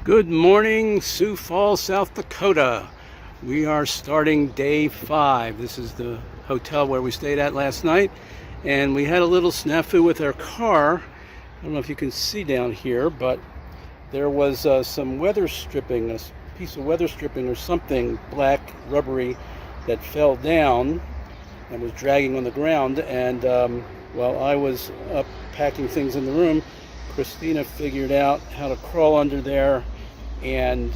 Good morning, Sioux Falls, South Dakota. We are starting day 5. This is the hotel where we stayed at last night, and we had a little snafu with our car. I don't know if you can see down here, but there was some weather stripping, a piece of weather stripping or something black, rubbery, that fell down and was dragging on the ground. And while I was up packing things in the room, Christina figured out how to crawl under there and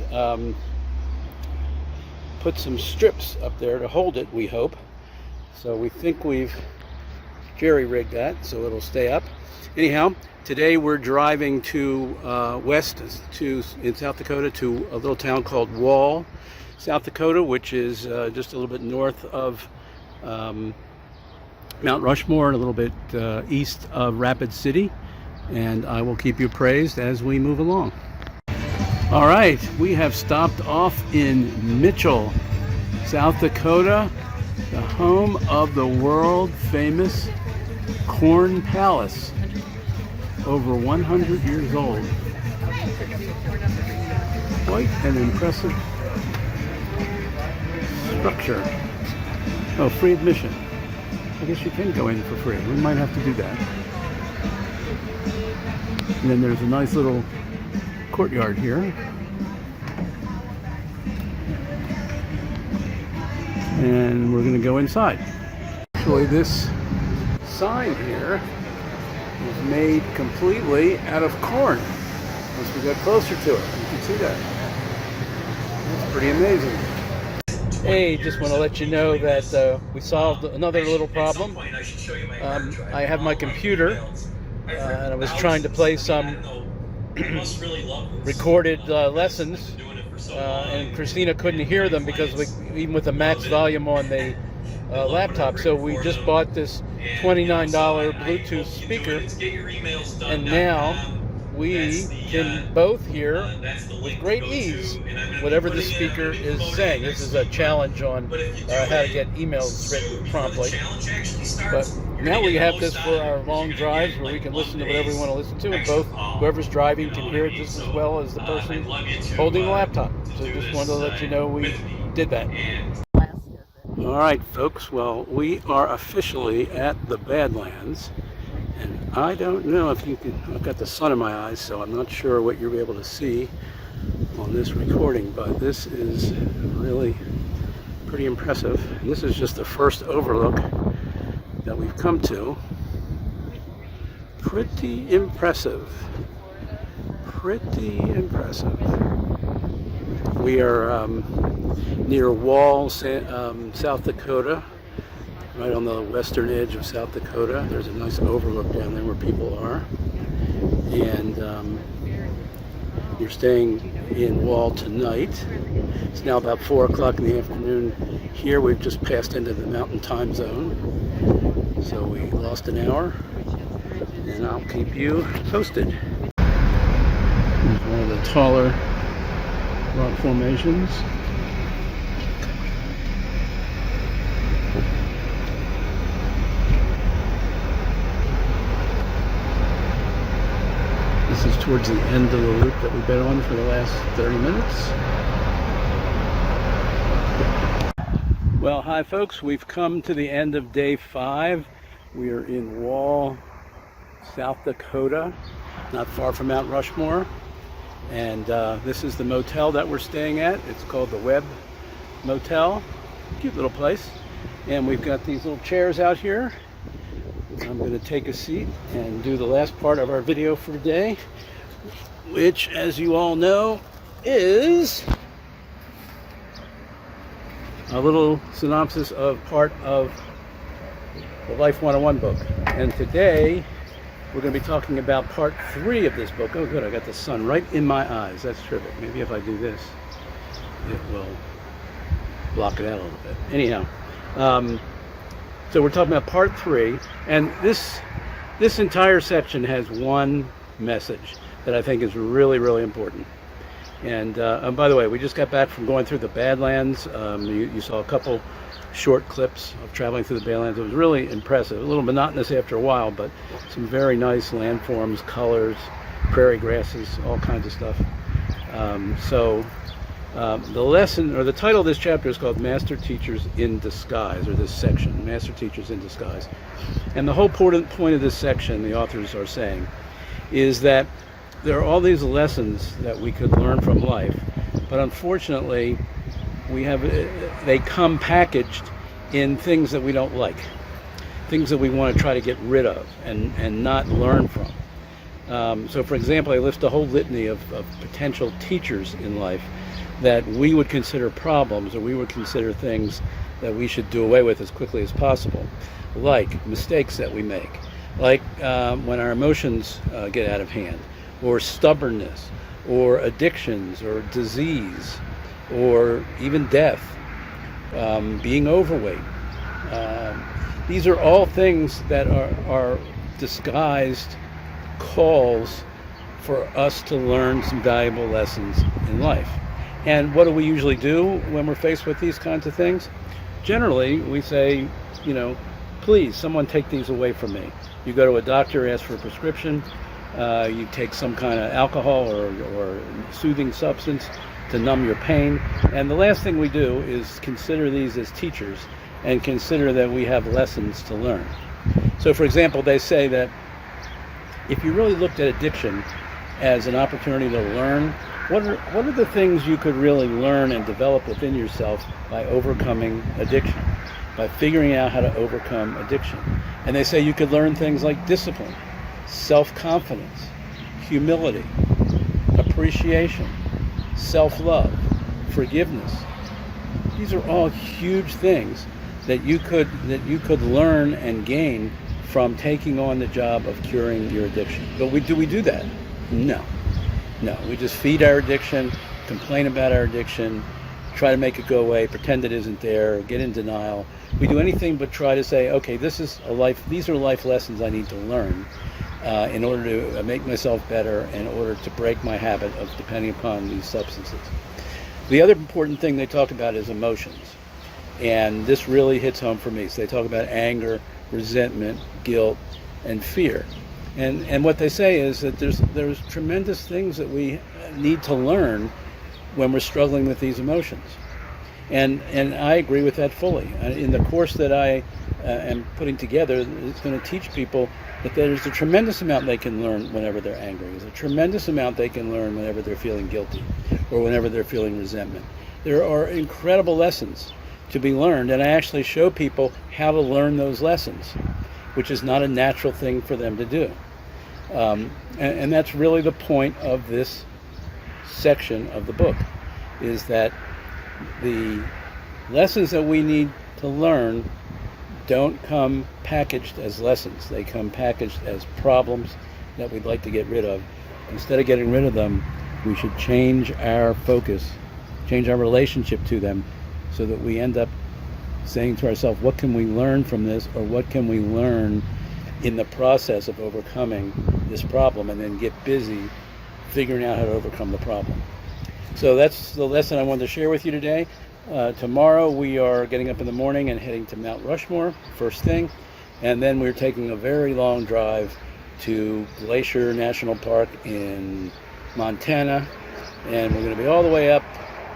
put some strips up there to hold it, we hope. So we think we've jerry-rigged that so it'll stay up. Anyhow, today we're driving to in South Dakota to a little town called Wall, South Dakota, which is just a little bit north of Mount Rushmore and a little bit east of Rapid City. And I will keep you appraised as we move along. All right, we have stopped off in Mitchell, South Dakota, the home of the world famous Corn Palace, over 100 years old. Quite an impressive structure. Oh, free admission. I guess you can go in for free. We might have to do that. And then there's a nice little courtyard here. And we're going to go inside. Actually, this sign here is made completely out of corn. Once we get closer to it, you can see that. That's pretty amazing. Hey, just want to let you know that we solved another little problem. I have my computer. And I was trying to play some recorded lessons, and Christina couldn't hear them because even with the max volume on the laptop. So we just bought this $29 Bluetooth speaker, and now we can both hear with great ease whatever the speaker is saying. This is a challenge on how to get emails written promptly. But now we have this for our long drives where we can listen to whatever we want to listen to, and both whoever's driving can hear it just as well as the person holding the laptop. So just wanted to let you know we did that. All right, folks. Well, we are officially at the Badlands. And I don't know if you can, I've got the sun in my eyes, so I'm not sure what you'll be able to see on this recording, but this is really pretty impressive. And this is just the first overlook that we've come to. Pretty impressive. Pretty impressive. We are near Wall, South Dakota. Right on the western edge of South Dakota. There's a nice overlook down there where people are. And you're staying in Wall tonight. It's now about 4 o'clock in the afternoon here. We've just passed into the mountain time zone. So we lost an hour. And I'll keep you posted. Here's one of the taller rock formations. This is towards the end of the loop that we've been on for the last 30 minutes. Well, hi folks, we've come to the end of day 5. We are in Wall, South Dakota, not far from Mount Rushmore. And this is the motel that we're staying at. It's called the Webb Motel. Cute little place. And we've got these little chairs out here. I'm going to take a seat and do the last part of our video for today, which, as you all know, is a little synopsis of part of the Life 101 book. And today, we're going to be talking about part 3 of this book. Oh, good, I got the sun right in my eyes. That's terrific. Maybe if I do this, it will block it out a little bit. Anyhow, so we're talking about part 3, and this entire section has one message that I think is really, really important. And by the way, we just got back from going through the Badlands. You saw a couple short clips of traveling through the Badlands. It was really impressive. A little monotonous after a while, but some very nice landforms, colors, prairie grasses, all kinds of stuff. The lesson, or the title of this chapter is called Master Teachers in Disguise, or this section, Master Teachers in Disguise. And the whole point of this section, the authors are saying, is that there are all these lessons that we could learn from life, but unfortunately, they come packaged in things that we don't like, things that we want to try to get rid of and not learn from. So for example, I list a whole litany of potential teachers in life that we would consider problems, or we would consider things that we should do away with as quickly as possible, like mistakes that we make, like when our emotions get out of hand, or stubbornness, or addictions, or disease, or even death, being overweight. These are all things that are disguised calls for us to learn some valuable lessons in life. And what do we usually do when we're faced with these kinds of things? Generally, we say, please, someone take these away from me. You go to a doctor, ask for a prescription, you take some kind of alcohol or soothing substance to numb your pain. And the last thing we do is consider these as teachers and consider that we have lessons to learn. So for example, they say that if you really looked at addiction as an opportunity to learn, what are the things you could really learn and develop within yourself by overcoming addiction, by figuring out how to overcome addiction? And they say you could learn things like discipline, self-confidence, humility, appreciation, self-love, forgiveness. These are all huge things that you could learn and gain from taking on the job of curing your addiction. But do we do that? No, we just feed our addiction, complain about our addiction, try to make it go away, pretend it isn't there, get in denial. We do anything but try to say, okay, these are life lessons I need to learn in order to make myself better, in order to break my habit of depending upon these substances. The other important thing they talk about is emotions. And this really hits home for me. So they talk about anger, resentment, guilt, and fear. And what they say is that there's tremendous things that we need to learn when we're struggling with these emotions. And I agree with that fully. In the course that I am putting together, it's going to teach people that there's a tremendous amount they can learn whenever they're angry. There's a tremendous amount they can learn whenever they're feeling guilty or whenever they're feeling resentment. There are incredible lessons to be learned, and I actually show people how to learn those lessons, which is not a natural thing for them to do. And that's really the point of this section of the book, is that the lessons that we need to learn don't come packaged as lessons. They come packaged as problems that we'd like to get rid of. Instead of getting rid of them, we should change our focus, change our relationship to them, so that we end up saying to ourselves, what can we learn from this, or what can we learn in the process of overcoming this problem, and then get busy figuring out how to overcome the problem. So that's the lesson I wanted to share with you today. Tomorrow we are getting up in the morning and heading to Mount Rushmore, first thing, and then we're taking a very long drive to Glacier National Park in Montana, and we're going to be all the way up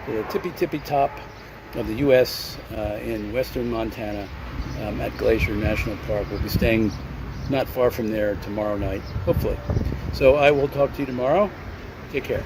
to the tippy top of the U.S. In western Montana at Glacier National Park. We'll be staying not far from there tomorrow night, hopefully. So I will talk to you tomorrow. Take care.